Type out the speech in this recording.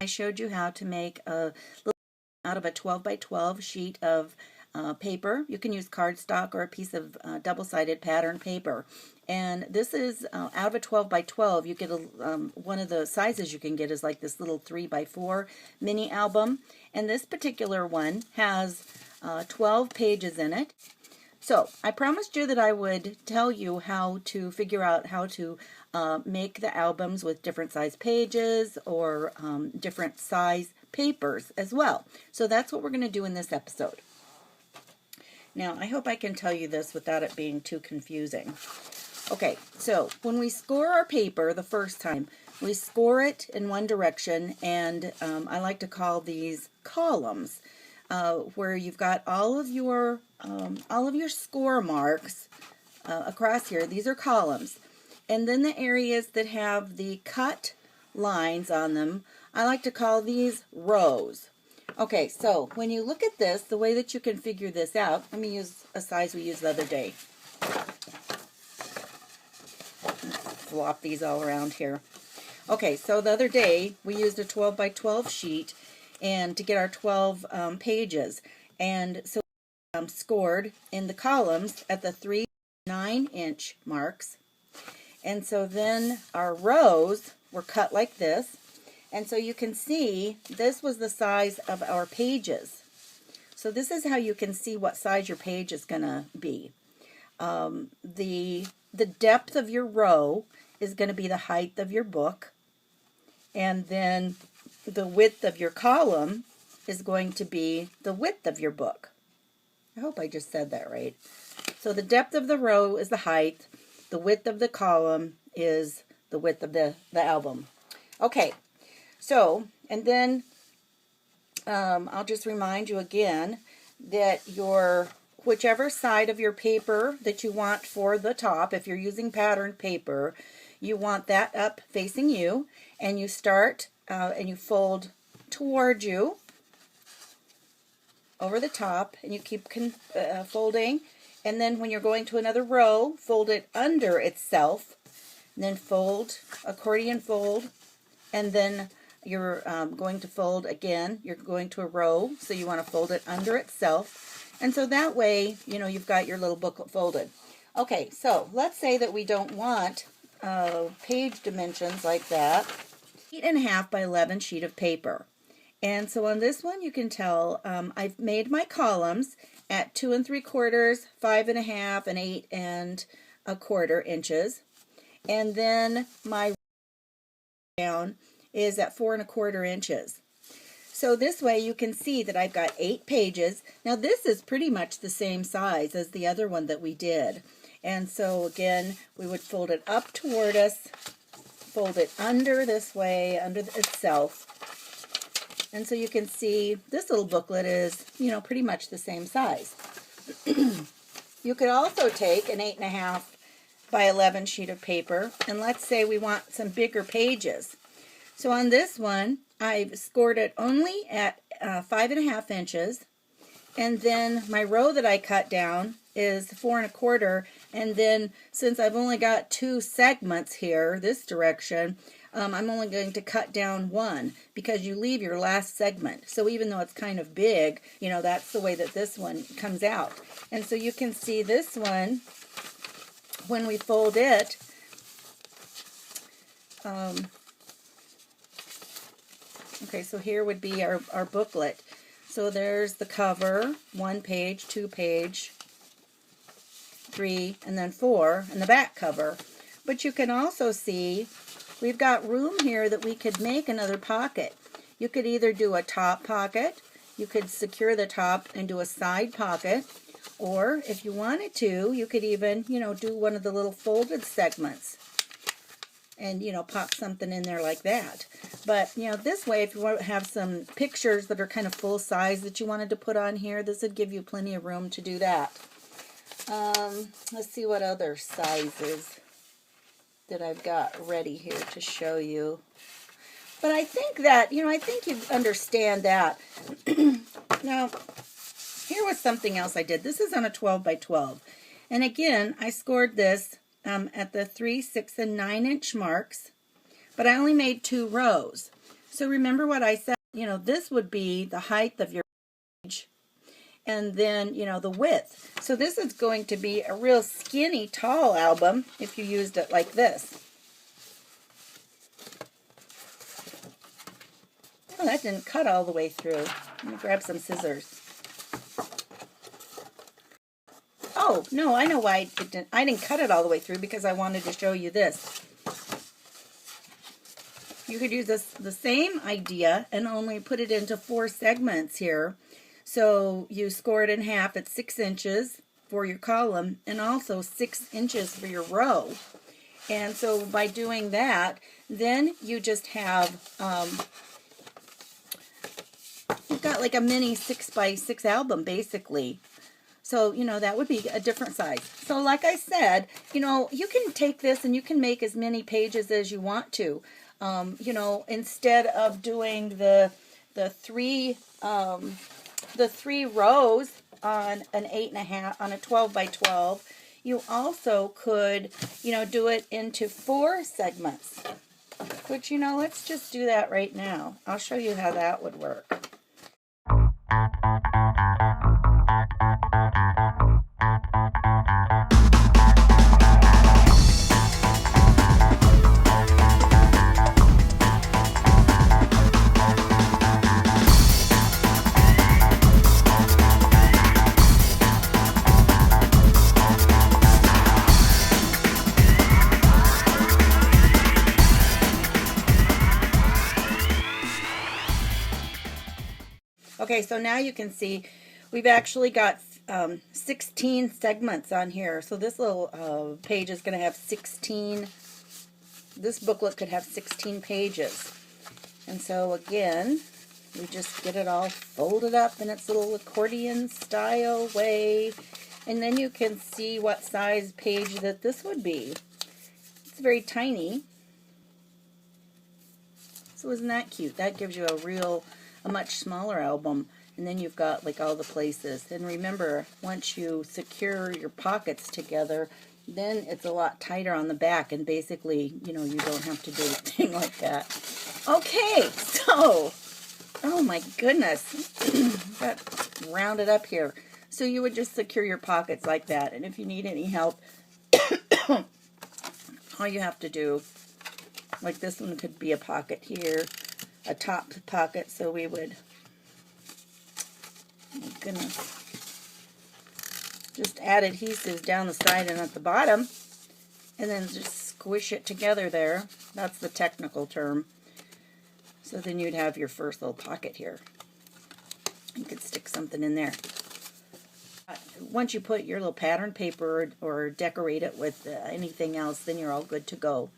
I showed you how to make a little out of a 12 by 12 sheet of paper. You can use cardstock or a piece of double-sided pattern paper. And this is out of a 12 by 12. You get one of the sizes you can get is like this little 3 by 4 mini album. And this particular one has 12 pages in it. So I promised you that I would tell you how to figure out how to make the albums with different size pages or different size papers as well. So that's what we're going to do in this episode. Now, I hope I can tell you this without it being too confusing. Okay, so when we score our paper the first time, we score it in one direction, and I like to call these columns, where you've got all of your score marks across here. These are columns. And then the areas that have the cut lines on them, I like to call these rows. Okay, so when you look at this, the way that you can figure this out, let me use a size we used the other day. Flop these all around here. Okay, so the other day we used a 12 by 12 sheet and to get our 12 pages. And so scored in the columns at the 3 9-inch marks. And so then our rows were cut like this. And so you can see this was the size of our pages. So this is how you can see what size your page is going to be. The depth of your row is going to be the height of your book. And then the width of your column is going to be the width of your book. I hope I just said that right. So the depth of the row is the height. The width of the column is the width of the album. Okay, so, and then I'll just remind you again that whichever side of your paper that you want for the top, if you're using patterned paper, you want that up facing you, and you start and you fold toward you over the top, and you keep folding, and then when you're going to another row, fold it under itself, and then fold, accordion fold, and then you're going to fold again. You're going to a row, so you want to fold it under itself, and so that way, you know, you've got your little booklet folded. Okay, so let's say that we don't want page dimensions like that. 8.5 by 11 sheet of paper. And so on this one, you can tell I've made my columns at 2 3/4, 5.5, and 8 1/4 inches. And then my down is at 4 1/4 inches. So this way you can see that I've got 8 pages. Now this is pretty much the same size as the other one that we did. And so again, we would fold it up toward us, fold it under this way, under itself. And so you can see this little booklet is, you know, pretty much the same size. You could also take an 8.5 by 11 sheet of paper, and let's say we want some bigger pages. So on this one, I've scored it only at 5.5 inches, and then my row that I cut down is 4 1/4, and then since I've only got 2 segments here, this direction, I'm only going to cut down 1 because you leave your last segment. So even though it's kind of big, you know, that's the way that this one comes out. And so you can see this one, when we fold it, okay, so here would be our booklet. So there's the cover, 1 page, 2 page, 3, and then 4, and the back cover. But you can also see we've got room here that we could make another pocket. You could either do a top pocket, you could secure the top and do a side pocket, or if you wanted to, you could even, you know, do one of the little folded segments and, you know, pop something in there like that. But, you know, this way, if you want to have some pictures that are kind of full size that you wanted to put on here, this would give you plenty of room to do that. Let's see what other sizes that I've got ready here to show you. But I think that, you know, I think you understand that. Now, here was something else I did. This is on a 12 by 12. And again, I scored this at the 3, 6, and 9 inch marks, but I only made 2 rows. So remember what I said, you know, this would be the height of your page, and then, you know, the width. So this is going to be a real skinny, tall album if you used it like this. Oh, that didn't cut all the way through. Let me grab some scissors. Oh, no, I know why I didn't cut it all the way through, because I wanted to show you this. You could use the same idea and only put it into 4 segments here. So you score it in half at 6 inches for your column and also 6 inches for your row. And so by doing that, then you just have, you've got like a mini 6x6 album basically. So, you know, that would be a different size. So like I said, you know, you can take this and you can make as many pages as you want to. You know, instead of doing the 3 rows on an 8.5 on a 12 by 12, you also could, you know, do it into 4 segments. Which, you know, let's just do that right now. I'll show you how that would work. Okay, so now you can see we've actually got 16 segments on here. So this little page is going to have 16, this booklet could have 16 pages. And so again, we just get it all folded up in its little accordion style way. And then you can see what size page that this would be. It's very tiny. So isn't that cute? That gives you a much smaller album, and then you've got like all the places. And remember, once you secure your pockets together, then it's a lot tighter on the back, and basically, you know, you don't have to do a thing like that. Okay, so, oh my goodness, got rounded up here. So you would just secure your pockets like that, and if you need any help, all you have to do, like this one could be a pocket here, a top pocket, so we would, oh my goodness, just add adhesives down the side and at the bottom, and then just squish it together there. That's the technical term. So then you'd have your first little pocket here. You could stick something in there. Once you put your little pattern paper or decorate it with anything else, then you're all good to go.